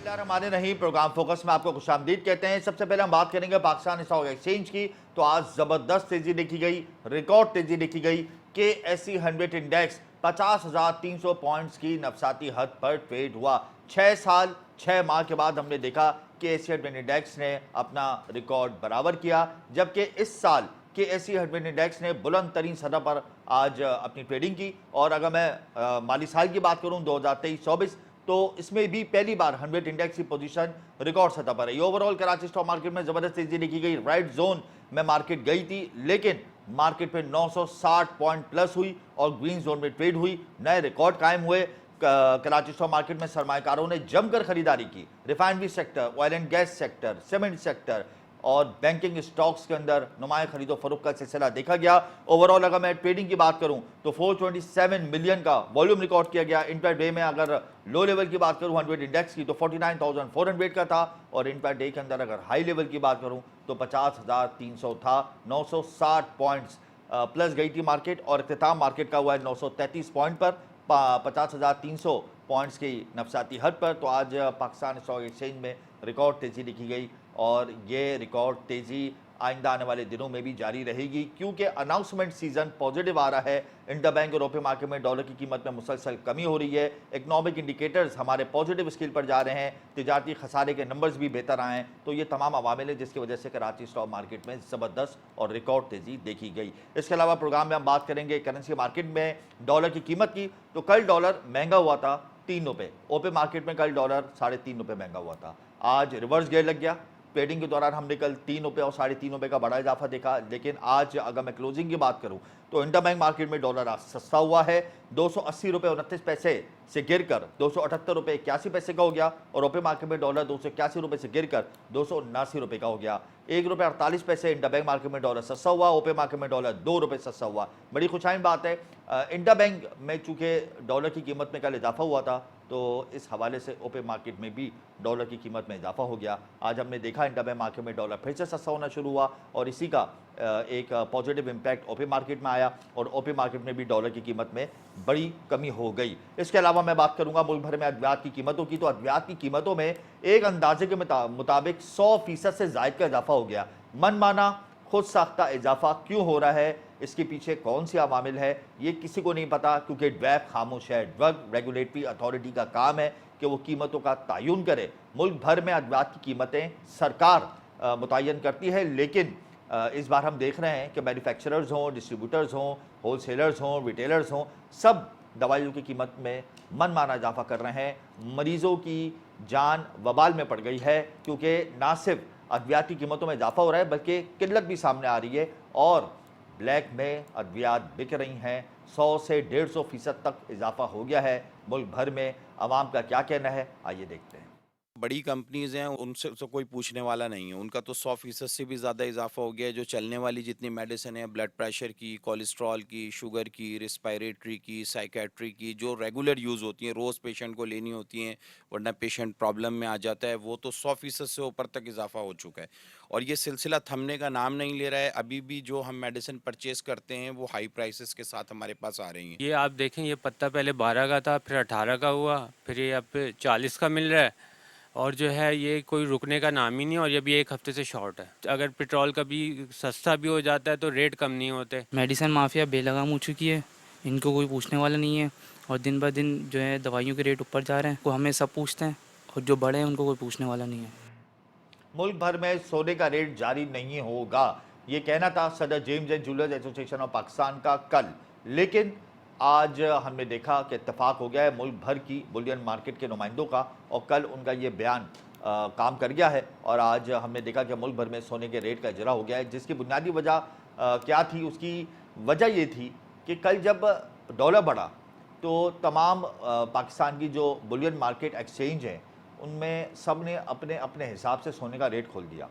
नहीं programme focus में आपको खुशामदीद कहते हैं। सबसे पहले हम बात करेंगे पाकिस्तान स्टॉक एक्सचेंज की। तो आज जबरदस्त तेजी देखी गई, रिकॉर्ड तेजी देखी गई। KSE 100 इंडेक्स 50,300 पॉइंट्स की नफसाती हद पर ट्रेड हुआ। 6 साल 6 माह के बाद हमने देखा कि KSE 100 इंडेक्स ने अपना रिकॉर्ड बराबर किया, जबकि इस साल KSE 100 इंडेक्स ने बुलंद तरीन सतह पर आज अपनी ट्रेडिंग की। और अगर मैं माली साल की बात करूं 2023-24, तो इसमें भी पहली बार 100 इंडेक्स की पोजीशन रिकॉर्ड सतह पर रही। ओवरऑल कराची स्टॉक मार्केट में जबरदस्त तेजी देखी गई। रेड जोन में मार्केट गई थी, लेकिन मार्केट पे 960 पॉइंट प्लस हुई और ग्रीन जोन में ट्रेड हुई। नए रिकॉर्ड कायम हुए। कराची स्टॉक मार्केट में सरमायाकारों ने जमकर खरीदारी की। Refinery sector, oil and gas sector, cement sector और बैंकिंग स्टॉक्स के अंदर नुमाया खरीदो फरोख्त का सिलसिला देखा गया। ओवरऑल अगर मैं ट्रेडिंग की बात करूं तो 427 मिलियन का वॉल्यूम रिकॉर्ड किया गया। इंट्राडे में अगर लो लेवल की बात करूं 100 इंडेक्स की तो 49,400 का था, और इंट्राडे के अंदर अगर हाई लेवल की बात करूं तो 50,300 था। 960 पॉइंट्स प्लस गई थी मार्केट, और इख्तिताम मार्केट का हुआ है 933 पॉइंट पर 50,300 पॉइंट्स की नफसाती हद पर। तो आज पाकिस्तान स्टॉक एक्सचेंज में रिकॉर्ड तेजी देखी गई, और ये रिकॉर्ड तेजी आइंदा आने वाले दिनों में भी जारी रहेगी, क्योंकि अनाउंसमेंट सीजन पॉजिटिव आ रहा है। इंटरबैंक यूरोपीय मार्केट में डॉलर की कीमत में मुसलसल कमी हो रही है। इकोनॉमिक इंडिकेटर्स हमारे पॉजिटिव स्केल पर जा रहे हैं। तिजारती खसारे के नंबर्स भी बेहतर आए हैं। तो ये तमाम अवामिल है जिसकी वजह से कराची स्टॉक मार्केट में ज़बरदस्त और रिकॉर्ड तेजी देखी गई। इसके अलावा प्रोग्राम में हम बात करेंगे करेंसी मार्केट में डॉलर की कीमत की। तो कल डॉलर महंगा हुआ था 3 रुपये। ओपन मार्केट में कल डॉलर 3.5 रुपये महंगा हुआ था। आज रिवर्स गियर लग गया। ट्रेडिंग के दौरान हमने कल 3 रुपये और 3.5 रुपये का बड़ा इजाफा देखा, लेकिन आज अगर मैं क्लोजिंग की बात करूं तो इंटरबैंक मार्केट में डॉलर आज सस्ता हुआ है। 280 रुपये 29 पैसे से गिरकर 278 रुपये 81 पैसे का हो गया, और ओपन मार्केट में डॉलर 281 रुपये से गिरकर 279 रुपये का हो गया। 1 रुपये 48 पैसे इंटरबैंक मार्केट में डॉलर सस्ता हुआ। ओपन मार्केट में डॉलर 2 रुपये सस्ता हुआ। बड़ी खुशाइन बात है, इंटरबैंक में चूंकि डॉलर की कीमत में कल इजाफा हुआ था, तो इस हवाले से ओपन मार्केट में भी डॉलर की कीमत में इजाफा हो गया। आज हमने देखा इंटरबैंक मार्केट में डॉलर फिर से सस्ता होना शुरू हुआ, और इसी का एक पॉजिटिव इम्पैक्ट ओपन मार्केट में आया, और ओपन मार्केट में भी डॉलर की कीमत में बड़ी कमी हो गई। इसके अलावा मैं बात करूंगा मुल्क भर में अद्वियात की कीमतों की। तो अद्वियात की कीमतों में एक अंदाजे के मुताबिक 100% से ज़ायद का इजाफा हो गया। मनमाना खुद साख्ता इजाफा क्यों हो रहा है, इसके पीछे कौन सी अवामिल है, ये किसी को नहीं पता, क्योंकि ड्वैप खामोश है। ड्रग रेगुलेटरी अथॉरिटी का काम है कि वो कीमतों का तयन करे। मुल्क भर में अद्वियात की कीमतें सरकार मुतय्यन करती है, लेकिन इस बार हम देख रहे हैं कि मैन्युफैक्चरर्स हों, डिस्ट्रीब्यूटर्स हों, होलसेलर्स हों, रिटेलर्स हों, सब दवाइयों की कीमत में मनमाना इजाफा कर रहे हैं। मरीजों की जान वबाल में पड़ गई है, क्योंकि ना सिर्फ अद्वियात की कीमतों में इजाफा हो रहा है बल्कि किल्लत भी सामने आ रही है, और ब्लैक में अद्वियात बिक रही हैं। 100 से 150% तक इजाफा हो गया है मुल्क भर में। आवाम का क्या कहना है, आइए देखते हैं। बड़ी कंपनीज हैं, उनसे तो कोई पूछने वाला नहीं है। उनका तो 100% से भी ज़्यादा इजाफा हो गया है। जो चलने वाली जितनी मेडिसिन है, ब्लड प्रेशर की, कोलेस्ट्रॉल की, शुगर की, रिस्पायरेटरी की, साइकेट्री की, जो रेगुलर यूज़ होती हैं, रोज़ पेशेंट को लेनी होती हैं वरना पेशेंट प्रॉब्लम में आ जाता है, वो तो 100% से ऊपर तक इजाफा हो चुका है। और ये सिलसिला थमने का नाम नहीं ले रहा है। अभी भी जो हम मेडिसिन परचेज़ करते हैं वो हाई प्राइसेस के साथ हमारे पास आ रही हैं। ये आप देखें, ये पत्ता पहले 12 का था, फिर 18 का हुआ, फिर ये अब 40 का मिल रहा है, और जो है ये कोई रुकने का नाम ही नहीं। और ये भी 1 हफ्ते से शॉर्ट है। अगर पेट्रोल कभी सस्ता भी हो जाता है तो रेट कम नहीं होते। मेडिसिन माफिया बेलगाम हो चुकी है, इनको कोई पूछने वाला नहीं है, और दिन ब दिन जो है दवाइयों के रेट ऊपर जा रहे हैं। को हमें सब पूछते हैं, और जो बड़े हैं उनको कोई पूछने वाला नहीं है। मुल्क भर में सोने का रेट जारी नहीं होगा, ये कहना था सदर gems and jewellers association of Pakistan का कल, लेकिन आज हमने देखा कि इत्तेफाक हो गया है मुल्क भर की बुलियन मार्केट के नुमाइंदों का, और कल उनका ये बयान काम कर गया है। और आज हमने देखा कि मुल्क भर में सोने के रेट का इजरा हो गया है। जिसकी बुनियादी वजह क्या थी, उसकी वजह ये थी कि कल जब डॉलर बढ़ा तो तमाम पाकिस्तान की जो बुलियन मार्केट एक्सचेंज हैं उनमें सब ने अपने अपने हिसाब से सोने का रेट खोल दिया।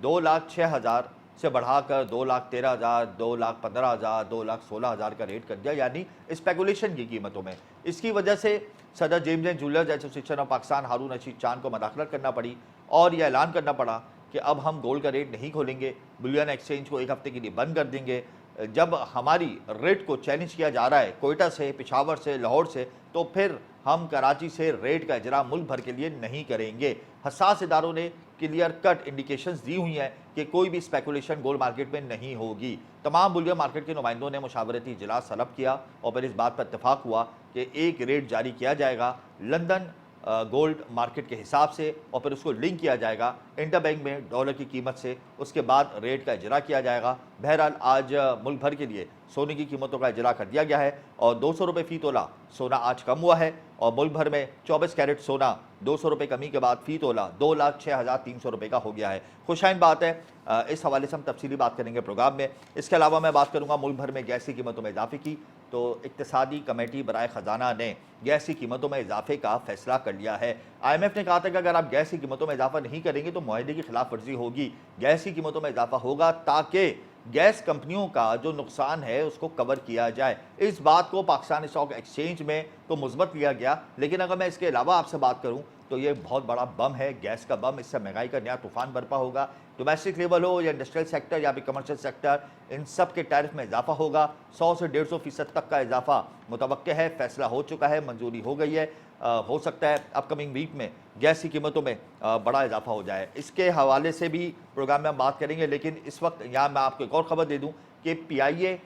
2,06,000 से बढ़ाकर 2,13,000, 2,15,000, 2,16,000 का रेट कर दिया, यानी स्पेकुलेशन की कीमतों में। इसकी वजह से सदर gems and jewellers association of Pakistan Haroon Rasheed Chand को मदाखलत करना पड़ी, और यह ऐलान करना पड़ा कि अब हम गोल्ड का रेट नहीं खोलेंगे, बुलियन एक्सचेंज को 1 हफ्ते के लिए बंद कर देंगे। जब हमारी रेट को चैलेंज किया जा रहा है कोयटा से, पेशावर से, लाहौर से, तो फिर हम कराची से रेट का इजरा मुल्क भर के लिए नहीं करेंगे। हसास इदारों ने क्लियर कट इंडिकेशंस दी हुई हैं कि कोई भी स्पेकुलेशन गोल्ड मार्केट में नहीं होगी। तमाम बुलियन मार्केट के नुमाइंदों ने मुशावरती इजलास तलब किया और फिर इस बात पर इत्तेफाक हुआ कि एक रेट जारी किया जाएगा लंदन गोल्ड मार्केट के हिसाब से और फिर उसको लिंक किया जाएगा इंटरबैंक में डॉलर की कीमत से। उसके बाद रेट का इजरा किया जाएगा। बहरहाल आज मुल्क भर के लिए सोने की कीमतों का इजरा कर दिया गया है और 200 रुपये फ़ी तोला सोना आज कम हुआ है और मुल्क भर में 24 कैरेट सोना 200 रुपये कमी के बाद फ़ी तोला 2,06,300 रुपये का हो गया है। खुशाइन बात है। इस हवाले से हम तफसीली बात करेंगे प्रोग्राम में। इसके अलावा मैं बात करूँगा मुल्क भर में गैस की कीमतों में इजाफे की। तो इक्तिसादी कमेटी बराए ख़जाना ने गैस की कीमतों में इजाफे का फैसला कर लिया है। IMF ने कहा था कि अगर आप गैस की कीमतों में इजाफा नहीं करेंगे तो मुआहदे की खिलाफ वर्जी होगी। गैस की कीमतों में इजाफा होगा ताकि गैस कंपनियों का जो नुकसान है उसको कवर किया जाए। इस बात को पाकिस्तान स्टॉक एक्सचेंज में तो मुस्बत लिया गया, लेकिन अगर मैं इसके अलावा आपसे बात करूं तो ये बहुत बड़ा बम है, गैस का बम। इससे महंगाई का नया तूफान बरपा होगा। डोमेस्टिक लेवल हो या इंडस्ट्रियल सेक्टर या भी कमर्शियल सेक्टर, इन सब के टैरिफ में इजाफा होगा। 100 से 150% तक का इजाफा मुतवक्के है। फैसला हो चुका है, मंजूरी हो गई है। हो सकता है अपकमिंग वीक में गैस की कीमतों में बड़ा इजाफा हो जाए। इसके हवाले से भी प्रोग्राम में हम बात करेंगे, लेकिन इस वक्त यहाँ मैं आपको एक और ख़बर दे दूँ कि PIA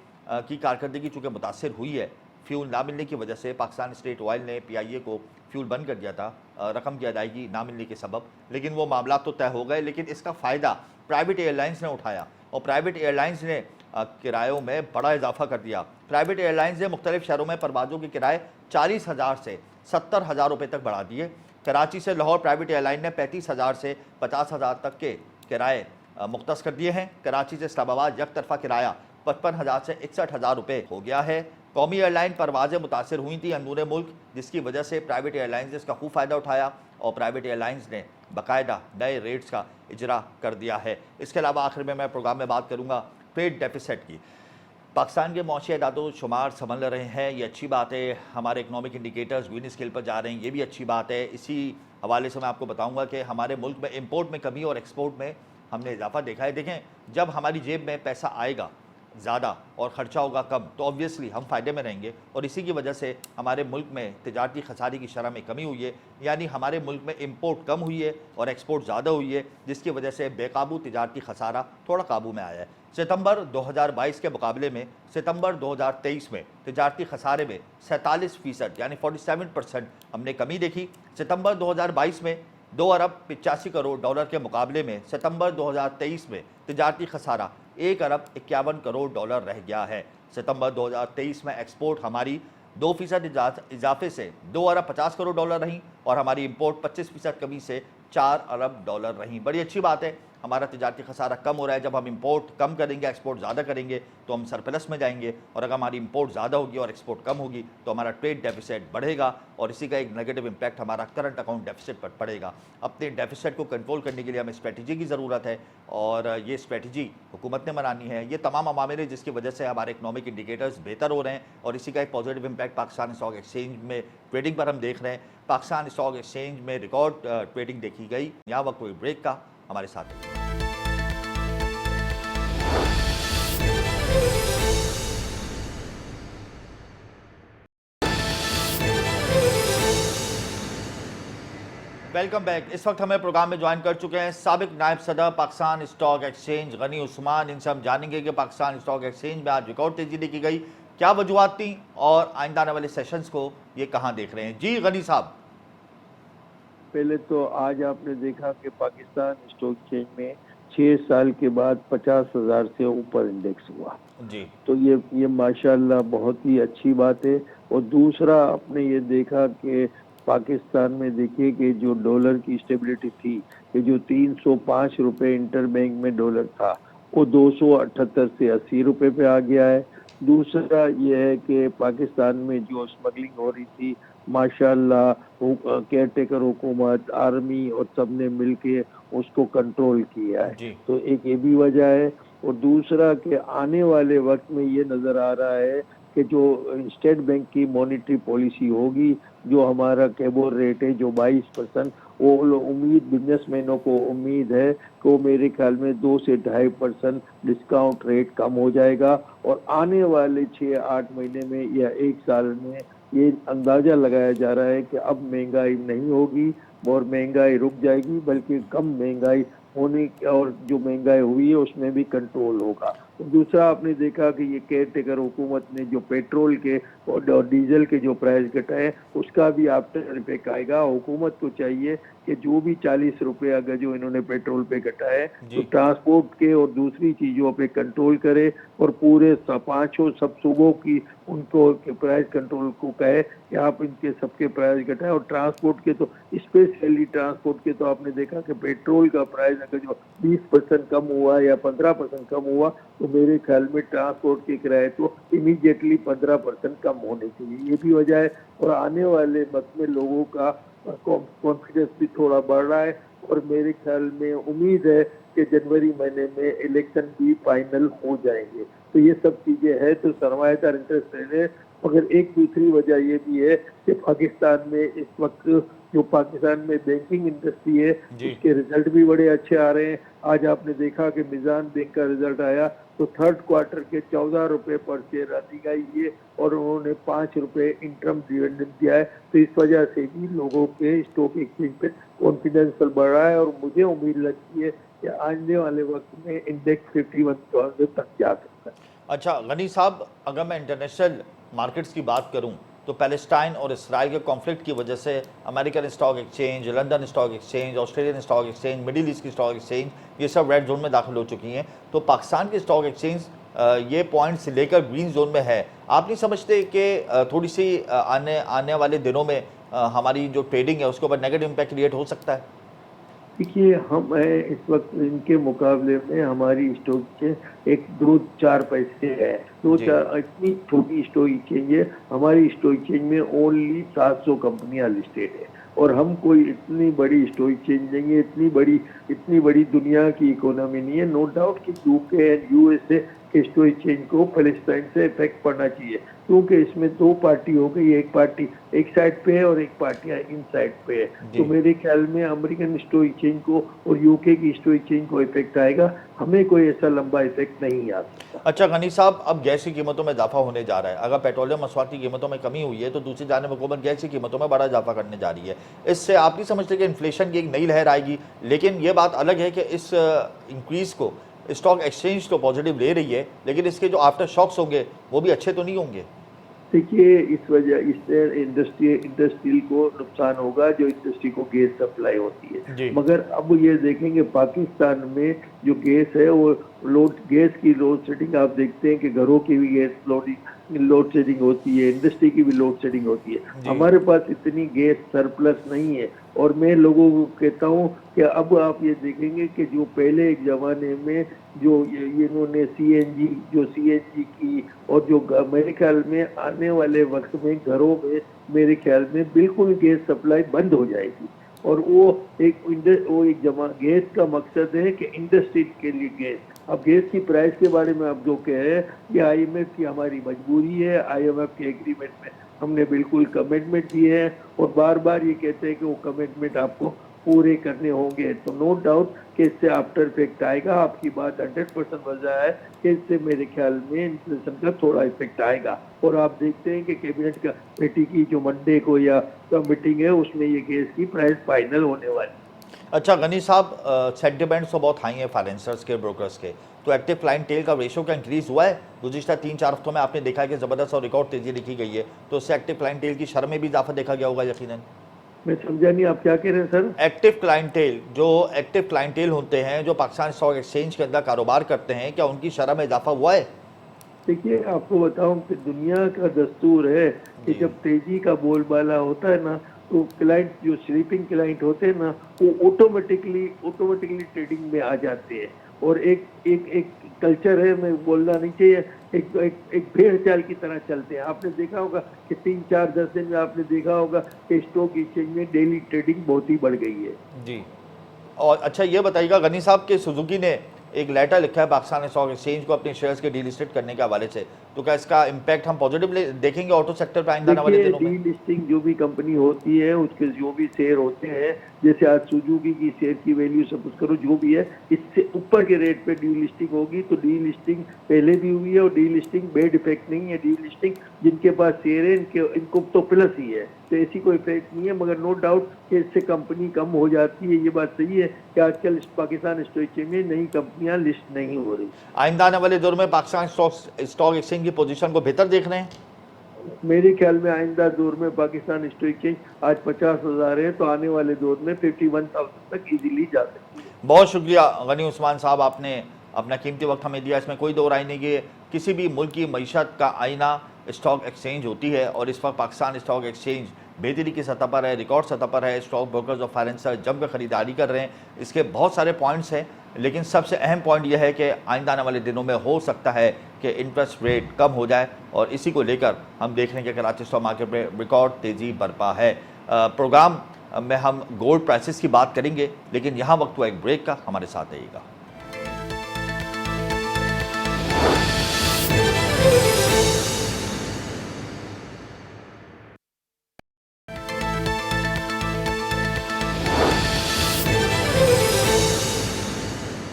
की कारकर्दगी चूँकि मुतासर हुई है फ्यूल ना मिलने की वजह से। पाकिस्तान स्टेट ऑयल ने PIA को फ्यूल बंद कर दिया था रकम की अदायगी ना मिलने के सबब, लेकिन वो मामला तो तय हो गए। लेकिन इसका फ़ायदा प्राइवेट एयरलाइंस ने उठाया और प्राइवेट एयरलाइंस ने किरायों में बड़ा इजाफा कर दिया। प्राइवेट एयरलाइंस ने मुख्तलिफ शहरों में परवाज़ों के किराए 40,000 से 70,000 रुपये तक बढ़ा दिए। कराची से लाहौर प्राइवेट एयरलाइन ने 35,000 से 50,000 तक के किराए मुख्तस कर दिए हैं। कराची से इस्लामाबाद एक तरफा किराया 55,000 से 61,000 रुपये हो गया है। कौमी एयरलाइन परवाज़ें मुतासर हुई थी अंदरूनी मुल्क, जिसकी वजह से प्राइवेट एयरलाइंस ने इसका खूब फ़ायदा उठाया और प्राइवेट एयरलाइंस ने बाकायदा नए रेट्स का इजरा कर दिया है। इसके अलावा आखिर में मैं प्रोग्राम में बात करूँगा ट्रेड डेफिसिट की। पाकिस्तान के मौशी एदादो शुमार संभल रहे हैं, ये अच्छी बात है। हमारे इकनॉमिक इंडिकेटर्स विन स्केल पर जा रहे हैं, ये भी अच्छी बात है। इसी हवाले से मैं आपको बताऊंगा कि हमारे मुल्क में इंपोर्ट में कमी और एक्सपोर्ट में हमने इजाफा देखा है। देखें, जब हमारी जेब में पैसा आएगा ज़्यादा और ख़र्चा होगा कम तो ऑब्वियसली हम फ़ायदे में रहेंगे और इसी की वजह से हमारे मुल्क में तिजारती खसारी की शरह में कमी हुई है। यानी हमारे मुल्क में इंपोर्ट कम हुई है और एक्सपोर्ट ज़्यादा हुई है, जिसकी वजह से बेकाबू तिजारती खसारा थोड़ा काबू में आया है। सितंबर 2022 के मुकाबले में सितंबर 2023 में तिजारती खसारे में 47% यानी 47% हमने कमी देखी। सितंबर 2022 में 2 अरब 85 करोड़ डॉलर के मुकाबले में सितंबर 2023 में तिजारती खसारा 1 अरब 51 करोड़ डॉलर रह गया है। सितंबर 2023 में एक्सपोर्ट हमारी 2% इजाफे से 2 अरब 50 करोड़ डॉलर रही और हमारी इंपोर्ट 25% कमी से 4 अरब डॉलर रही। बड़ी अच्छी बात है, हमारा तिजारती खसारा कम हो रहा है। जब हम इंपोर्ट कम करेंगे, एक्सपोर्ट ज़्यादा करेंगे तो हम सरप्लस में जाएंगे और अगर हमारी इंपोर्ट ज़्यादा होगी और एक्सपोर्ट कम होगी तो हमारा ट्रेड डेफिसिट बढ़ेगा और इसी का एक नेगेटिव इम्पैक्ट हमारा करंट अकाउंट डेफिसिट पर पड़ेगा। अपने डेफिसिट को कंट्रोल करने के लिए हमें स्ट्रेटजी की ज़रूरत है और ये स्ट्रेटजी हुकूमत ने बनानी है। ये तमाम अवामिल है जिसकी वजह से हमारे इकनॉमिक इंडिकेटर्स बेहतर हो रहे हैं और इसी का एक positive impact Pakistan stock exchange में ट्रेडिंग पर हम देख रहे हैं। पाकिस्तान स्टॉक एक्सचेंज में रिकॉर्ड ट्रेडिंग देखी गई। यहाँ वक्त कोई ब्रेक का, हमारे साथ वेलकम बैक। इस वक्त हमें प्रोग्राम में ज्वाइन कर चुके हैं साबिक नायब सदर पाकिस्तान स्टॉक एक्सचेंज गनी उस्मान। इनसे हम जानेंगे कि पाकिस्तान स्टॉक एक्सचेंज में आज रिकॉर्ड तेजी देखी गई, क्या वजूहत थी और आइंदा आने वाले सेशंस को ये कहाँ देख रहे हैं। जी गनी साहब। पहले तो आज आपने देखा कि पाकिस्तान स्टॉक एक्सचेंज में 6 साल के बाद 50,000 से ऊपर इंडेक्स हुआ जी, तो ये माशाल्लाह बहुत ही अच्छी बात है। और दूसरा आपने ये देखा कि पाकिस्तान में देखिए कि जो डॉलर की स्टेबिलिटी थी कि जो 305 रुपए इंटरबैंक में डॉलर था वो 278 से 80 रुपए पे आ गया है। दूसरा ये है कि पाकिस्तान में जो स्मगलिंग हो रही थी माशाल्लाह केयर टेकर हुकूमत, आर्मी और सब ने मिलके उसको कंट्रोल किया है। जी। तो एक ये भी वजह है। और दूसरा कि आने वाले वक्त में ये नज़र आ रहा है कि कि जो स्टेट बैंक की मॉनेटरी पॉलिसी होगी, जो हमारा केबल रेट है जो 22%, वो उम्मीद बिजनेसमैनों को उम्मीद है कि वो मेरे ख्याल में 2 से 2.5% डिस्काउंट रेट कम हो जाएगा और आने वाले 6-8 महीने में या 1 साल में ये अंदाजा लगाया जा रहा है कि अब महंगाई नहीं होगी और महंगाई रुक जाएगी, बल्कि कम महंगाई होने और जो महंगाई हुई है उसमें भी कंट्रोल होगा। तो दूसरा आपने देखा कि ये केयर टेकर हुकूमत ने जो पेट्रोल के और डीजल के जो प्राइस घटाए उसका भी आफ्टर इफेक्ट आएगा। हुकूमत को चाहिए कि जो भी 40 रुपये अगर जो इन्होंने पेट्रोल पे घटाए तो ट्रांसपोर्ट के और दूसरी चीज़ों पे कंट्रोल करे और पूरे पाँचों सब सूबों की उनको प्राइस कंट्रोल को कहे कि आप इनके सबके प्राइस घटाएं। और ट्रांसपोर्ट के तो स्पेशली ट्रांसपोर्ट के तो आपने देखा कि पेट्रोल का प्राइस अगर जो 20% कम हुआ या 15% कम हुआ तो मेरे ख्याल में ट्रांसपोर्ट के किराए तो इमीडिएटली 15% कम होने चाहिए। ये भी वजह है और आने वाले वक्त में लोगों का कॉन्फिडेंस भी थोड़ा बढ़ रहा है और मेरे ख्याल में उम्मीद है कि जनवरी महीने में इलेक्शन भी फाइनल हो जाएंगे। तो ये सब चीजें हैं तो सरमायादार इंटरेस्ट रेट है। मगर एक दूसरी वजह ये भी है कि पाकिस्तान में इस वक्त जो पाकिस्तान में बैंकिंग इंडस्ट्री है उसके रिजल्ट भी बड़े अच्छे आ रहे हैं। आज आपने देखा कि मिजान बैंक का रिजल्ट आया तो थर्ड क्वार्टर के 14 रुपए पर शेयर दी गई है और उन्होंने 5 रुपए इंटरम डिविडेंड दिया है। तो इस वजह से भी लोगों के स्टॉक एक्सचेंज पे कॉन्फिडेंस बढ़ रहा है और मुझे उम्मीद लगती है कि आने वाले वक्त में इंडेक्स 51,000 तक जा सकता है। अच्छा गनी साहब, अगर मैं इंटरनेशनल मार्केट्स की बात करूं तो पैलेस्टाइन और इसराइल के कॉन्फ्लिक्ट की वजह से American stock exchange, London stock exchange, Australian stock exchange, middle east की स्टॉक एक्सचेंज, ये सब रेड जोन में दाखिल हो चुकी हैं। तो पाकिस्तान की स्टॉक एक्सचेंज ये पॉइंट से लेकर ग्रीन जोन में है। आप नहीं समझते कि थोड़ी सी आने वाले दिनों में हमारी जो ट्रेडिंग है उसके ऊपर नेगेटिव इम्पैक्ट क्रिएट हो सकता है? देखिए, हम इस वक्त इनके मुकाबले में हमारी स्टॉक एक्सचेंज 1-2-4 पैसे है, 2-4 इतनी छोटी स्टॉक एक्सचेंज है। हमारी स्टॉक एक्सचेंज में ओनली 700 कंपनियां लिस्टेड है और हम कोई इतनी बड़ी स्टॉक एक्सचेंज नहीं है, इतनी बड़ी दुनिया की इकोनॉमी नहीं है। नो डाउट कि यूके एंड यूएसए के स्टॉक एक्सचेंज को पैलेस्टाइन से इफेक्ट पड़ना चाहिए क्योंकि इसमें 2 पार्टी हो गई, एक पार्टी एक साइड पे है और एक पार्टी इन साइड पे है। तो मेरे ख्याल में अमेरिकन स्टॉक एक्सचेंज को और यूके की स्टॉक एक्सचेंज को इफेक्ट आएगा, हमें कोई ऐसा लंबा इफेक्ट नहीं आ सकता। अच्छा गनी साहब, अब गैस की कीमतों में इजाफा होने जा रहा है। अगर पेट्रोलियम मसवाक की कीमतों में कमी हुई है तो दूसरी जानिब हुकूमत गैस की कीमतों में बड़ा इजाफा करने जा रही है। इससे आप नहीं समझते कि इन्फ्लेशन की एक नई लहर आएगी? लेकिन ये बात अलग है कि इस इंक्रीज को स्टॉक एक्सचेंज तो पॉजिटिव ले रही है, लेकिन इसके जो आफ्टर शॉक्स होंगे वो भी अच्छे तो नहीं होंगे। देखिए, इस वजह इससे इंडस्ट्रियल को नुकसान होगा जो इंडस्ट्री को गैस सप्लाई होती है। मगर अब ये देखेंगे पाकिस्तान में जो गैस है वो गैस की लोड शेडिंग आप देखते हैं कि घरों की भी गैस लोड शेडिंग होती है, इंडस्ट्री की भी लोड शेडिंग होती है। हमारे पास इतनी गैस सरप्लस नहीं है और मैं लोगों को कहता हूँ कि अब आप ये देखेंगे कि जो पहले एक जमाने में जो इन्होंने सीएनजी की और जो मेरे ख्याल में आने वाले वक्त में घरों में मेरे ख्याल में बिल्कुल गैस सप्लाई बंद हो जाएगी और वो एक गैस का मकसद है कि इंडस्ट्री के लिए गैस। अब गैस की प्राइस के बारे में आप जो कहे ये आईएमएफ की हमारी मजबूरी है। आईएमएफ के एग्रीमेंट में हमने बिल्कुल कमिटमेंट दिए हैं और बार बार ये कहते हैं कि वो कमिटमेंट आपको पूरे करने होंगे। तो नो डाउट कि इससे आफ्टर इफेक्ट आएगा। आपकी बात 100% वजह है कि इससे मेरे ख्याल में इन्फ्लेशन का थोड़ा इफेक्ट आएगा और आप देखते हैं कि कैबिनेट का कमेटी की जो मंडे को या मीटिंग है उसमें ये गैस की प्राइस फाइनल होने वाली। अच्छा गनी साहब, सेंटिमेंट्स तो बहुत हाई हैं फाइनेंसर्स के, ब्रोकर्स के, तो एक्टिव क्लाइंटेल का रेशो का इंक्रीज हुआ है? गुज़िश्ता 3-4 हफ्तों में आपने देखा है कि ज़बरदस्त और रिकॉर्ड तेजी दिखी गई है, तो उससे एक्टिव क्लाइंटेल की शरह में भी इजाफा देखा गया होगा यकीनन। मैं समझा नहीं, आप क्या कह रहे हैं सर? एक्टिव क्लाइंटेल होते हैं जो पाकिस्तान स्टॉक एक्सचेंज के अंदर कारोबार करते हैं, क्या उनकी शरह में इजाफा हुआ है? देखिए, आपको बताऊं कि दुनिया का दस्तूर है कि जब तेजी का बोलबाला होता है ना तो क्लाइंट जो स्लीपिंग क्लाइंट होते हैं ना वो ऑटोमेटिकली ट्रेडिंग में आ जाते हैं और एक कल्चर है, मैं बोलना नहीं चाहिए, एक भेड़ चाल की तरह चलते हैं। आपने देखा होगा कि 3-4-10 दिन में आपने देखा होगा कि स्टॉक एक्सचेंज में डेली ट्रेडिंग बहुत ही बढ़ गई है जी। और अच्छा ये बताइएगा गनी साहब कि सुजुकी ने एक लेटर लिखा है पाकिस्तान स्टॉक एक्सचेंज को अपने शेयर्स के डीलिस्टेड करने के हवाले से, तो क्या इसका इम्पैक्ट हम पॉजिटिव देखेंगे ऑटो सेक्टर पर आने वाले देखिए, दिनों में? डीलिस्टिंग जो भी कंपनी होती है उसके जो भी शेयर होते हैं, जैसे आज सुजुकी की शेयर की वैल्यू सपोज करो जो भी है, इससे ऊपर के रेट पे डीलिस्टिंग होगी। तो डीलिस्टिंग पहले भी हुई है और डीलिस्टिंग बैड इफेक्ट नहीं है। डीलिस्टिंग जिनके पास शेयर है इनको तो प्लस ही है, तो ऐसी कोई इफेक्ट नहीं है। मगर नो डाउट कि इससे कंपनी कम हो जाती है, ये बात सही है कि आजकल पाकिस्तान स्टॉक एक्सचेंज में नई कंपनियां लिस्ट नहीं हो रही। आइंदा आने वाले दौर में पाकिस्तान स्टॉक एक्सचेंज की पोजीशन को बेहतर देख रहे हैं? मेरे ख्याल में आइंदा दौर में पाकिस्तान स्टॉक एक्सचेंज आज 50,000 है, तो आने वाले दौर में 51,000 तक इजीली जा सकती है। बहुत शुक्रिया गनी उस्मान साहब, आपने अपना कीमती वक्त हमें दिया। इसमें कोई दो राय नहीं कि किसी भी मुल्क की मईशत का आईना स्टॉक एक्सचेंज होती है और इस वक्त पाकिस्तान स्टॉक एक्सचेंज बेहतरी की सतह पर है, रिकॉर्ड सतह पर है। स्टॉक ब्रोकर्स और फाइनेंसर जम कर खरीदारी कर रहे हैं। इसके बहुत सारे पॉइंट्स हैं, लेकिन सबसे अहम पॉइंट यह है कि आइंदा आने वाले दिनों में हो सकता है कि इंटरेस्ट रेट कम हो जाए और इसी को लेकर हम देख रहे हैं कि कराची स्टॉक मार्केट में रिकॉर्ड तेज़ी बरपा है। प्रोग्राम में हम गोल्ड प्राइसेस की बात करेंगे, लेकिन यहाँ वक्त हुआ एक ब्रेक का। हमारे साथ रहिएगा।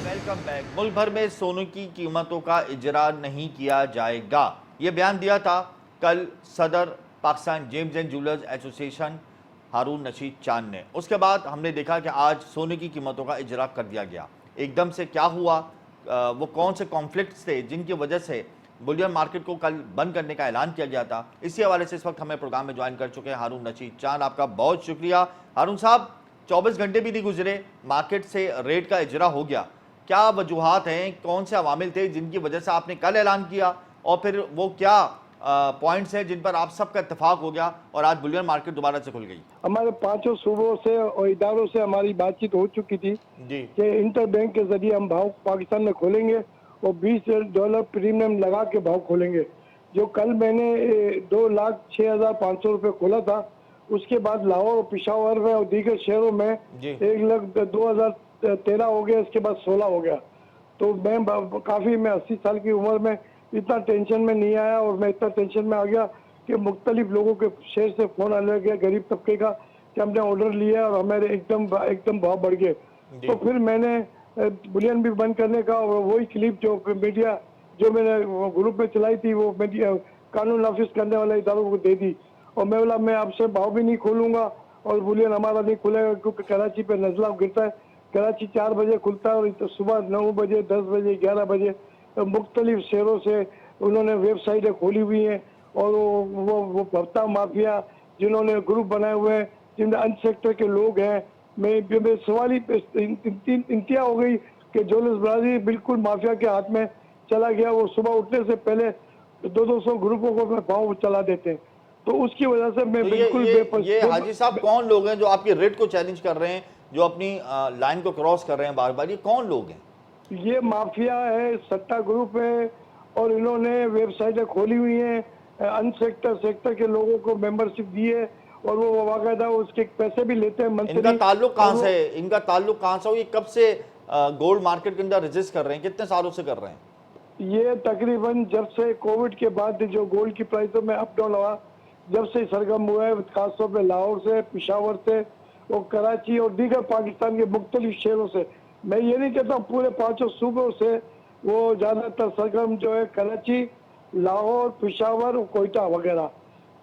Welcome back. मुल्क भर में सोने की कीमतों का इजरा नहीं किया जाएगा, ये बयान दिया था कल सदर Pakistan gems and jewellers association Haroon Rasheed Chand ने। उसके बाद हमने देखा कि आज सोने की कीमतों का इजरा कर दिया गया। एकदम से क्या हुआ, वो कौन से कॉन्फ्लिक्ट्स थे जिनकी वजह से बुलियन मार्केट को कल बंद करने का ऐलान किया गया था, इसी हवाले से इस वक्त हमें प्रोग्राम में ज्वाइन कर चुके हैं हारून रशीद चांद। आपका बहुत शुक्रिया हारून साहब। 24 घंटे भी नहीं गुजरे, मार्केट से रेट का इजरा हो गया। क्या वजूहात हैं, कौन से अवामिल थे जिनकी वजह से आपने कल ऐलान किया, और फिर वो क्या पॉइंट्स हैं जिन पर आप सबका इत्तेफाक हो गया और आज बुलियन मार्केट दोबारा से खुल गई? हमारे पांचों सूबों से और इदारों से हमारी बातचीत हो चुकी थी जी कि इंटर बैंक के जरिए हम भाव पाकिस्तान में खोलेंगे और $20 प्रीमियम लगा के भाव खोलेंगे। जो कल मैंने 2,06,500 रुपये खोला था, उसके बाद लाहौर और पिशावर में और दीगर शहरों में जी 1,02,013 हो गया, इसके बाद 16 हो गया। तो मैं मैं 80 साल की उम्र में इतना टेंशन में नहीं आया, और मैं इतना टेंशन में आ गया कि मुख्तलिफ लोगों के शहर से फोन आने लग गया, गरीब तबके का, कि हमने ऑर्डर लिया और हमारे एकदम भाव बढ़ गए। तो फिर मैंने बुलियन भी बंद करने का, और वही क्लिप जो मीडिया जो मैंने ग्रुप में चलाई थी वो मीडिया कानून नाफिज करने वाले इदारों को दे दी। और मैं बोला मैं आपसे भाव भी नहीं खोलूंगा और बुलियन हमारा नहीं खुलेगा, क्योंकि कराची पे नजला गिरता है। कराची 4 बजे खुलता है और तो सुबह 9 बजे, 10 बजे, 11 बजे मुख्तलिफ शहरों से उन्होंने वेबसाइटें खोली हुई हैं, और वो भत्ता माफिया जिन्होंने ग्रुप बनाए हुए हैं, जिनमें अन्य सेक्टर के लोग हैं। मैं सवाल ही इंतहा हो गई कि जोलिस ब्राजी बिल्कुल माफिया के हाथ में चला गया। वो सुबह उठने से पहले 200 ग्रुपों को अपने पाँव चला देते हैं। तो उसकी वजह से मैं तो बिल्कुल ये हाजी साहब कौन लोग हैं जो आपके रेट को चैलेंज कर रहे हैं, जो अपनी लाइन को क्रॉस कर रहे हैं बार बार? ये कौन लोग हैं? ये माफिया है, सट्टा ग्रुप है, और इन्होंने वेबसाइटें खोली हुई हैं, अन सेक्टर के लोगों को मेंबरशिप दी है, और वो बाकायदा उसके पैसे भी लेते हैं मंथली। इनका ताल्लुक कहाँ से है? इनका ताल्लुक कहाँ से हो? ये कब से गोल्ड मार्केट के अंदर रजिस्ट कर रहे हैं? कितने सालों से कर रहे हैं? ये तकरीबन जब से कोविड के बाद जो गोल्ड की प्राइसों में अप डाउन हुआ, जब से सरगम हुआ है, खासतौर पे लाहौर से, पिशावर से, और कराची और दीगर पाकिस्तान के मुख्तलिफ शहरों से, मैं ये नहीं कहता पूरे 5 सूबों से, वो ज़्यादातर सरगम जो है कराची, लाहौर, पिशावर और कोयटा वगैरह,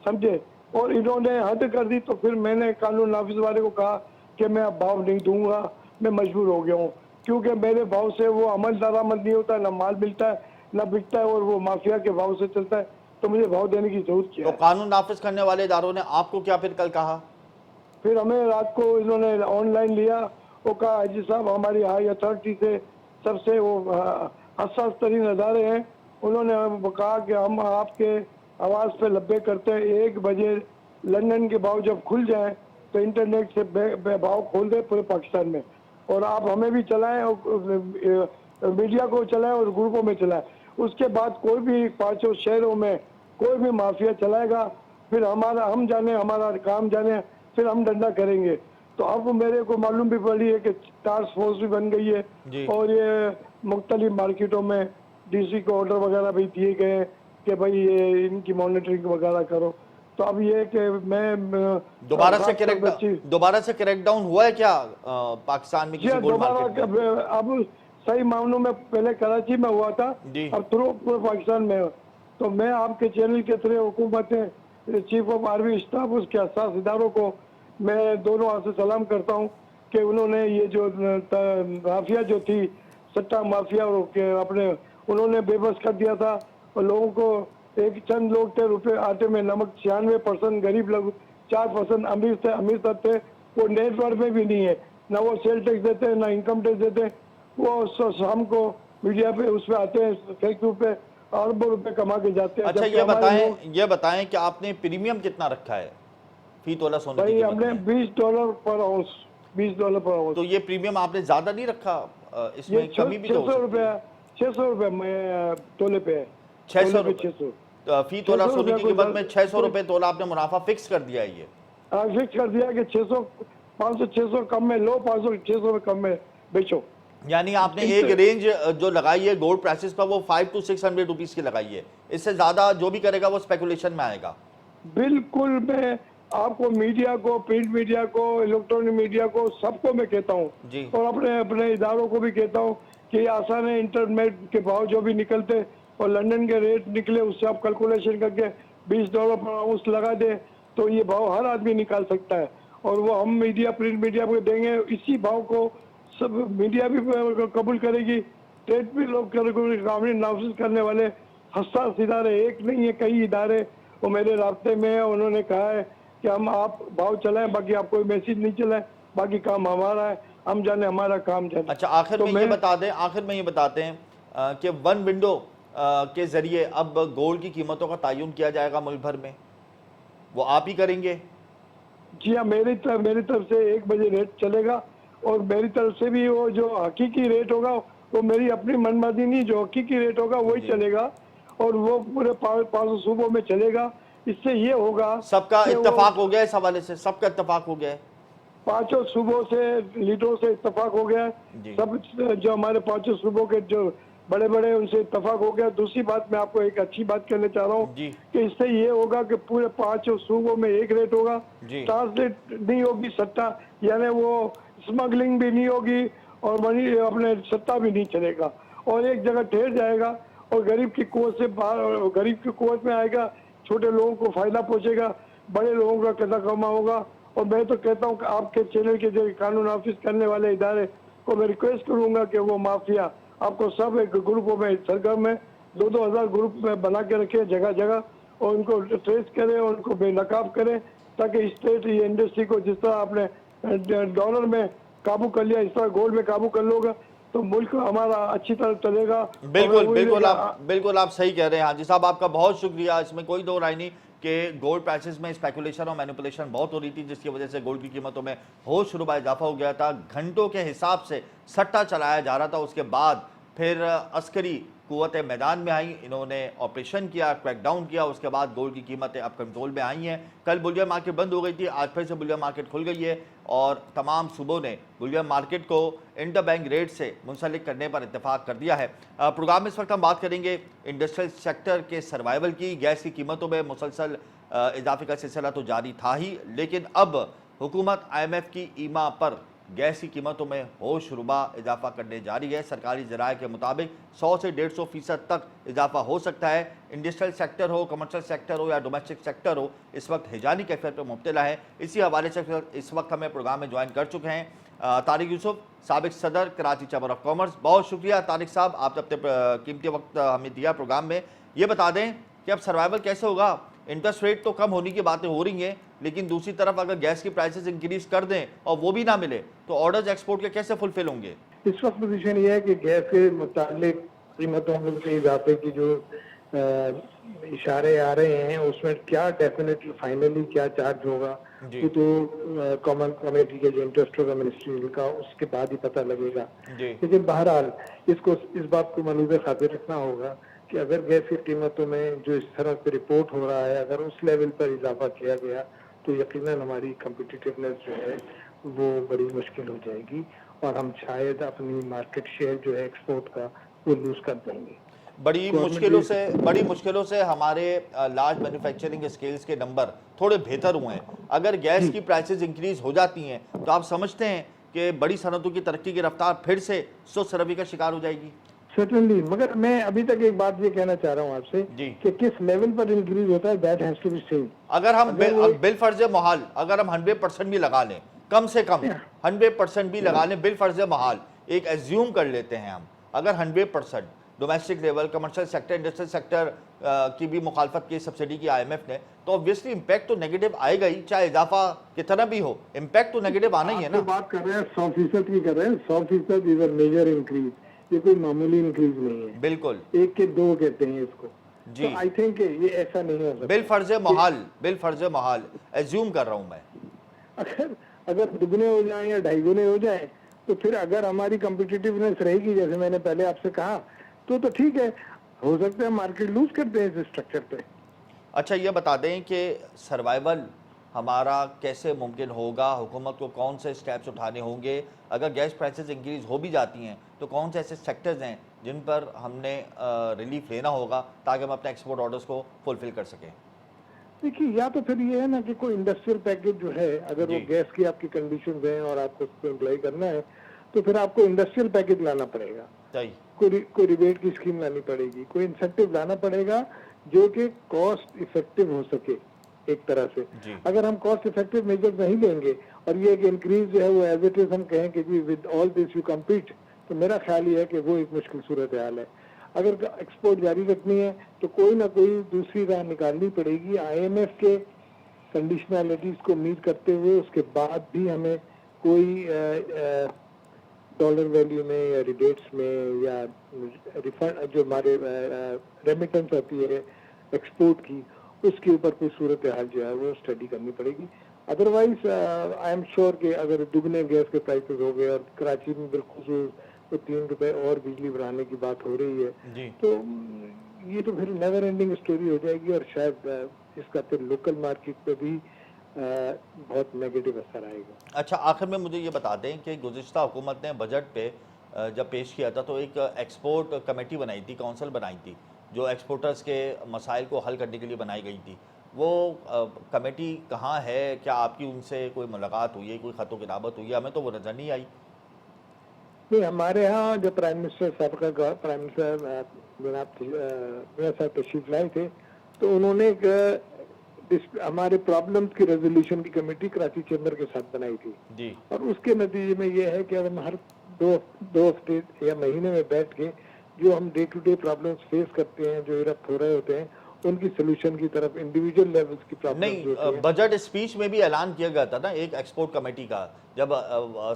समझे। और इन्होंने हद कर दी, तो फिर मैंने कानून नाफिज वाले को कहा कि मैं अब भाव नहीं दूंगा, मैं मजबूर हो गया हूँ, क्योंकि मेरे भाव से वो अमल दरामद नहीं होता, ना माल मिलता है, ना बिकता है, और वो माफिया के भाव से चलता है, तो मुझे भाव देने की जरूरत क्या तो है। कानून नाफिज करने वाले इदारों ने आपको क्या फिर कल कहा? फिर हमें रात को इन्होंने ऑनलाइन लिया, वो कहा हाजी साहब हमारी हाई अथॉरिटी से सबसे वो हसास तरीन अदारे हैं, उन्होंने कहा कि हम आपके आवाज़ पे लब्बे करते हैं, 1 बजे लंदन के भाव जब खुल जाएं तो इंटरनेट से भाव खोल दें पूरे पाकिस्तान में, और आप हमें भी चलाएं और मीडिया को चलाएं और ग्रुपों में चलाएं। उसके बाद कोई भी 5 शहरों में कोई भी माफिया चलाएगा, फिर हम जाने, हमारा काम जाने, फिर हम डंडा करेंगे। तो अब मेरे को मालूम भी पड़ी है कि टास्क फोर्स भी बन गई है, और ये मुख्तलिफ मार्केटों में डीसी को ऑर्डर वगैरह भी दिए गए हैं कि भाई ये इनकी मॉनिटरिंग वगैरह करो। तो अब ये कि मैं दोबारा से खास तौर पे क्रैक डाउन हुआ है क्या पाकिस्तान में जी किसी हाँ, गोल्ड दोबारा मार्केट में? अब सही मामलों में पहले कराची में हुआ था, जी। अब पूरे पाकिस्तान में है। तो मैं आपके चैनल के थ्रू हुकूमतें, चीफ ऑफ आर्मी स्टाफ, उसके हसास इदारों को मैं दोनों हाथ से सलाम करता हूँ कि उन्होंने ये जो माफिया जो थी, सट्टा माफिया, और के अपने उन्होंने बेबस कर दिया था। और लोगों को, एक चंद लोग थे रुपए आटे में नमक, 96% गरीब लोग, 4% अमीर थे, अमीर तक थे, वो नेटवर्क में भी नहीं है, ना वो सेल टैक्स देते हैं, ना इनकम टैक्स देते हैं। वो शाम को मीडिया पे उस पे आते हैं, फेसबुक पे अरबों रुपए कमा के जाते हैं। अच्छा, जबकि हमारे लोग, ये बताएं कि आपने प्रीमियम कितना रखा है फी तोला सोने की भाई कीमत हमने में? $20 पर आउंस, $20 पर आउंस। तो ये प्रीमियम आपने ज्यादा नहीं रखा? ये इसमें कमी भी तो हो 600 सकती रुपया, है। 600 रुपये में तोले पे है, 600 तोले पे रुपए 600। फी तोला 600 सोने रुपया की कोई कीमत में 600 रुपए तोला आपने मुनाफा फिक्स कर दिया है। ये फिक्स कर दिया कि 600, 500, 600 कम में लो, 500, 600 में कम में बेचो। यानी आपने एक इनसे- रेंज जो लगाई है गोल्ड प्राइसेस पर, वो 5 to 600 रुपीस की लगाई है। इससे ज्यादा जो भी करेगा वो स्पेकुलेशन में आएगा। बिल्कुल, मैं आपको, मीडिया को, प्रिंट मीडिया को, इलेक्ट्रॉनिक मीडिया को, सबको मैं कहता हूँ, जी। और अपने अपने इदारों को भी कहता हूँ कि ये आसान है। इंटरनेट के भाव जो भी निकलते और लंदन के रेट निकले, उससे आप कैलकुलेशन करके $20 पर आउंस लगा दे, तो ये भाव हर आदमी निकाल सकता है। और वो हम मीडिया, प्रिंट मीडिया को देंगे, इसी भाव को सब मीडिया भी कबूल करेगी, ट्रेड भी लोग करेंगे। कानूनी नाफिज करने वाले हसास इदारे एक नहीं है, कई इदारे वो मेरे रास्ते में है। उन्होंने कहा है कि हम आप भाव चलाएं, बाकी आप कोई मैसेज नहीं चलाएं, बाकी काम हमारा है, हम जाने हमारा काम जाने। अच्छा, आखिर तो में ये बता दें, कि वन विंडो के जरिए अब गोल्ड की कीमतों का तायुन किया जाएगा मुल्क भर में, वो आप ही करेंगे? जी हाँ, मेरी तरफ से 1 बजे रेट चलेगा, और मेरी तरफ से भी वो जो हकीकी रेट होगा, वो मेरी अपनी मनमानी नहीं, जो हकीकी रेट होगा वही जी। चलेगा, और वो पूरे 500 सूबों में चलेगा। इससे ये होगा सबका कि वो इत्तेफाक हो गया है इस हवाले से? सबका इत्तेफाक हो गया है? 5 सूबों से, लीडरों से इत्तेफाक हो गया जी। है। सब जो हमारे 5 सूबों के जो बड़े बड़े, उनसे इत्तेफाक हो गया। दूसरी बात, मैं आपको एक अच्छी बात कहना चाह रहा हूँ जी। कि इससे ये होगा कि पूरे 5 सूबों में एक रेट होगा, जी। ट्रांसलेट नहीं होगी सट्टा, यानी वो स्मगलिंग भी नहीं होगी, और मनी अपने सट्टा भी नहीं चलेगा, और एक जगह ठहर जाएगा, और गरीब की कुवत से बाहर, गरीब की कुवत में आएगा, छोटे लोगों को फायदा पहुंचेगा, बड़े लोगों का कदा कमा होगा। और मैं तो कहता हूँ कि आपके चैनल के जो कानून नाफिज करने वाले इदारे को मैं रिक्वेस्ट करूंगा कि वो माफिया आपको सब एक ग्रुपों में, सरगर्म में 2-2 हज़ार ग्रुप में बना के रखे जगह जगह, और उनको ट्रेस करें और उनको बेनकाब करें, ताकि स्टेट ये इंडस्ट्री को, जिस तरह आपने डॉलर में काबू कर लिया, इस तरह गोल्ड में काबू कर लोगे तो मुल्क हमारा अच्छी तरह चलेगा। बिल्कुल आप सही कह रहे हैं हाजी साहब, आपका बहुत शुक्रिया। इसमें कोई दो राय नहीं कि गोल्ड प्राइसेस में स्पेकुलेशन और मैनिपुलेशन बहुत हो रही थी, जिसकी वजह से गोल्ड की कीमतों में होशरुबा इजाफा हो गया था। घंटों के हिसाब से सट्टा चलाया जा रहा था। उसके बाद फिर अस्करी कुव्वतें मैदान में आई, इन्होंने ऑपरेशन किया, क्रैकडाउन किया। उसके बाद गोल्ड की कीमतें अब कंट्रोल में आई हैं। कल बुलियन मार्केट बंद हो गई थी, आज फिर से बुलियन मार्केट खुल गई है, और तमाम सूबों ने बुलियन मार्केट को इंटर बैंक रेट से मुंसलिक करने पर इत्तेफाक कर दिया है। प्रोग्राम में इस वक्त हम बात करेंगे इंडस्ट्रियल सेक्टर के सर्वाइवल की। गैस की कीमतों में मुसलसल इजाफे का सिलसिला तो जारी था ही, लेकिन अब हुकूमत IMF की ईमा पर गैस की कीमतों में होशरुबा इजाफा करने जा रही है। सरकारी जराये के मुताबिक 100 से 150% तक इजाफा हो सकता है। इंडस्ट्रियल सेक्टर हो, कमर्शियल सेक्टर हो या डोमेस्टिक सेक्टर हो, इस वक्त हिजानी कैफियत पर मुब्तला है। इसी हवाले से इस वक्त हमें प्रोग्राम में ज्वाइन कर चुके हैं तारिक यूसुफ, साबिक सदर कराची चैम्बर ऑफ कॉमर्स। बहुत शुक्रिया तारिक साहब, आपने अपने कीमती वक्त हमें दिया प्रोग्राम में। ये बता दें कि अब सर्वाइवल कैसे होगा? इंटरेस्ट रेट तो कम होने की बातें हो रही हैं, लेकिन दूसरी तरफ अगर गैस की प्राइसेस इंक्रीज कर दें और वो भी ना मिले तो ऑर्डर्स एक्सपोर्ट के कैसे फुलफिल होंगे? इस वक्त पोजीशन ये है कि गैस के मुतालिक कीमतों के इजाफे की जो इशारे आ रहे हैं, उसमें क्या डेफिनेटली फाइनली क्या चार्ज होगा जी। तो कॉमन कमेटी के जो इंटरेस्ट होगा मिनिस्ट्री का, उसके बाद ही पता लगेगा। लेकिन बहरहाल इसको, इस बात को मलूज़ खातिर रखना होगा कि अगर गैस की कीमतों में जो इस तरह से रिपोर्ट हो रहा है, अगर उस लेवल पर इजाफा किया गया तो यकीनन हमारी कम्पिटिटिवनेस जो है वो बड़ी मुश्किल हो जाएगी, और हम शायद अपनी मार्केट शेयर जो है एक्सपोर्ट का वो लूज कर देंगे। बड़ी मुश्किलों से हमारे लार्ज मैन्युफैक्चरिंग स्केल्स के नंबर थोड़े बेहतर हुए हैं। अगर गैस की प्राइसेस इंक्रीज हो जाती हैं तो आप समझते हैं कि बड़ी सनतों की तरक्की की रफ्तार फिर से सुस्त रवि का शिकार हो जाएगी? सर्टेनली, मगर मैं अभी तक एक बात ये कहना चाह रहा हूँ आपसे कि किस लेवल पर इंक्रीज होता है, that has to be seen. अगर हम बिल फर्ज महाल अगर हम 100% भी लगा लें, कम से कम 100% भी लगा लें, बिल फर्ज महाल एक एज्यूम कर लेते हैं हम, अगर 100% domestic level, commercial sector, industrial sector की भी मुखालफत की सब्सिडी की IMF ने, तो ऑब्वियसली इम्पैक्ट तो नेगेटिव आएगा ही, चाहे इजाफा कितना भी हो, इम्पैक्ट तो नेगेटिव आना ही है ना। बात कर रहे हैं 100% की कर रहे हैं, 100% इज अ मेजर इंक्रीज, ये कोई मामूली इंक्रीज नहीं है। बिल्कुल, 1 के 2 कहते हैं इसको जी। तो आई थिंक ये ऐसा नहीं हो सकता। बिल फर्ज महाल एज्यूम कर रहा हूं मैं। अगर दुगने हो जाएं या ढाई गुने हो जाएं तो फिर अगर हमारी कॉम्पिटिटिवनेस रहेगी, जैसे मैंने पहले आपसे कहा, तो ठीक है, हो सकता है मार्केट लूज करते हैं इस स्ट्रक्चर पे। अच्छा, ये बता दें कि सर्वाइवल हमारा कैसे मुमकिन होगा, हुकूमत को कौन से स्टेप्स उठाने होंगे, अगर गैस प्राइसेस इंक्रीज हो भी जाती हैं तो कौन से ऐसे सेक्टर्स हैं जिन पर हमने रिलीफ लेना होगा ताकि हम अपने एक्सपोर्ट ऑर्डर्स को फुलफिल कर सकें? देखिए, या तो फिर ये है ना कि कोई इंडस्ट्रियल पैकेज जो है, अगर वो गैस की आपकी कंडीशंस हैं और आपको उसको एम्प्लॉय करना है तो फिर आपको इंडस्ट्रियल पैकेज लाना पड़ेगा, कोई रिबेट की स्कीम लानी पड़ेगी, कोई इंसेंटिव लाना पड़ेगा जो कि कॉस्ट इफेक्टिव हो सके एक तरह से। अगर हम कॉस्ट इफेक्टिव मेजर नहीं लेंगे और ये एक इंक्रीज जो है वो एज इट इज हम कहें कि जी with all this you compete, तो मेरा ख्याल ये है कि वो एक मुश्किल सूरत हाल है। अगर एक्सपोर्ट जारी रखनी है तो कोई ना कोई दूसरी राह निकालनी पड़ेगी, IMF के कंडीशनैलिटीज को मीट करते हुए। उसके बाद भी हमें कोई डॉलर वैल्यू में या रिबेट्स में या रिफंड जो हमारे रेमिटेंस आती है एक्सपोर्ट की, उसके ऊपर कोई सूरत हाल जो है वो स्टडी करनी पड़ेगी। अदरवाइज आई एम श्योर कि अगर दुगने गैस के प्राइसेस हो गए और कराची में बिल्कुल तो 3 रुपए और बिजली बढ़ाने की बात हो रही है तो ये तो फिर नेवर एंडिंग स्टोरी हो जाएगी और शायद इसका फिर लोकल मार्केट पे भी बहुत नेगेटिव असर आएगा। अच्छा, आखिर में मुझे ये बता दें कि गुज़िश्ता हुकूमत ने बजट पे जब पेश किया था तो एक एक्सपोर्ट कमेटी बनाई थी, काउंसिल बनाई थी, जो एक्सपोर्टर्स के मसाइल को हल करने के लिए बनाई गई थी। वो कमेटी कहाँ है? क्या आपकी उनसे कोई मुलाकात हुई है, कोई ख़त किताबत हुई है? हमें तो वो नज़र नहीं आई। नहीं, हमारे यहाँ जब प्राइम मिनिस्टर प्राइम मिनिस्टर जनाब साहब तशरीफ लाए थे तो उन्होंने एक हमारे प्रॉब्लम्स की रेजोल्यूशन की कमेटी कराची चैम्बर के साथ बनाई थी जी। और उसके नतीजे में ये है कि हम हर दो हफ्ते या महीने में बैठ के जो हम day to day problems face करते हैं, जो इरप्ट हो रहे होते हैं, उनकी सोल्यूशन की तरफ इंडिविजुअल लेवल्स की प्रॉब्लम नहीं, बजट स्पीच में भी ऐलान किया गया था ना एक एक्सपोर्ट कमेटी का। जब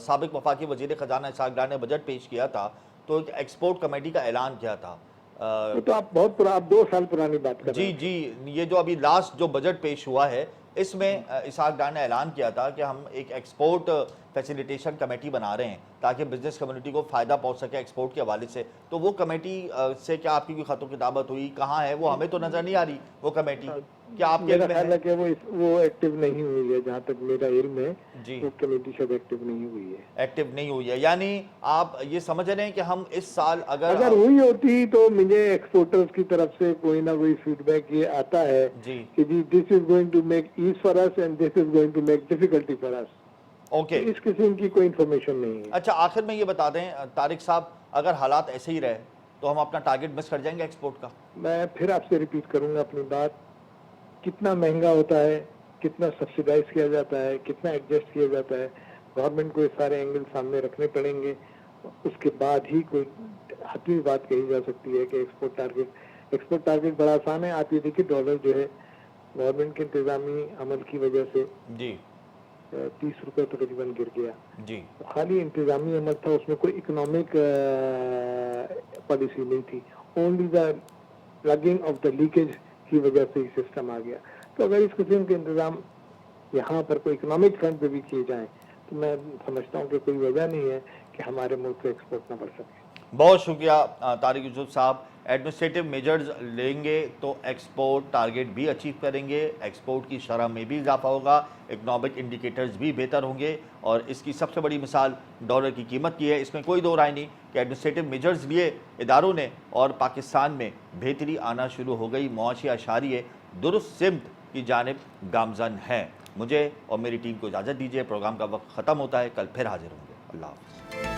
साबिक वफाकी वजीर खजाना इसहाक डार ने बजट पेश किया था तो एक एक्सपोर्ट कमेटी का ऐलान किया था। तो आप बहुत आप 2 साल पुरानी बात कर रहे हैं। जी, ये जो अभी लास्ट जो बजट पेश हुआ है इसमें इसहाक डार ने ऐलान किया था कि हम एक एक्सपोर्ट फैसिलिटेशन कमेटी बना रहे हैं ताकि बिजनेस कम्युनिटी को फ़ायदा पहुंच सके एक्सपोर्ट के हवाले से। तो वो कमेटी से क्या आपकी कोई खतों किताबत हुई? कहाँ है वो? हमें तो नज़र नहीं आ रही वो कमेटी। क्या आपके मेरा ख्याल है कि वो एक्टिव नहीं हुई है, जहाँ तक मेरा इल्म है जी, वो कमेटी शायद एक्टिव नहीं हुई है। एक्टिव नहीं हुई है, यानी आप ये समझ रहे हैं कि हम इस साल अगर हुई होती तो मुझे एक्सपोर्टर्स की तरफ से कोई ना कोई फीडबैक ये आता है जी कि जी this is going to make ease for us and this is going to make difficulty for us. Okay, इस किस्म की कोई इन्फॉर्मेशन नहीं है। अच्छा, आखिर में ये बता दें तारिक साहब, अगर हालात ऐसे ही रहे तो हम अपना टारगेट मिस कर जाएंगे एक्सपोर्ट का? मैं फिर आपसे रिपीट करूंगा अपनी बात, कितना महंगा होता है, कितना सब्सिडाइज किया जाता है, कितना एडजस्ट किया जाता है, गवर्नमेंट को ये सारे एंगल सामने रखने पड़ेंगे। उसके बाद ही कोई हतमी बात कही जा सकती है कि एक्सपोर्ट टारगेट बड़ा आसान है। आप ये देखिए, डॉलर जो है गवर्नमेंट के इंतजामी अमल की वजह से जी 30 रुपए तकरीबन गिर गया जी। तो खाली इंतजामी अमल था, उसमें कोई इकोनॉमिक पॉलिसी नहीं थी। Only the plugging of the leakage की वजह से ही सिस्टम आ गया। तो अगर इस किस्म के इंतजाम यहाँ पर कोई इकोनॉमिक फ्रंट पे भी किए जाएं तो मैं समझता हूँ कि कोई वजह नहीं है कि हमारे मुल्क से एक्सपोर्ट ना बढ़ सके। बहुत शुक्रिया तारिक यूसुफ साहब, एडमिनिस्ट्रेटिव मेजर्स लेंगे तो एक्सपोर्ट टारगेट भी अचीव करेंगे, एक्सपोर्ट की शरह में भी इजाफा होगा, इकोनॉमिक इंडिकेटर्स भी बेहतर होंगे। और इसकी सबसे बड़ी मिसाल डॉलर की कीमत की है। इसमें कोई दो राय नहीं कि एडमिनिस्ट्रेटिव मेजर्स लिए इदारों ने और पाकिस्तान में बेहतरी आना शुरू हो गई। मुआशी अशारिये दुरुस्त सिमत की जानिब गामजन हैं। मुझे और मेरी टीम को इजाज़त दीजिए। प्रोग्राम का वक्त ख़त्म होता है, कल फिर हाजिर होंगे। अल्लाह हाफ़िज़।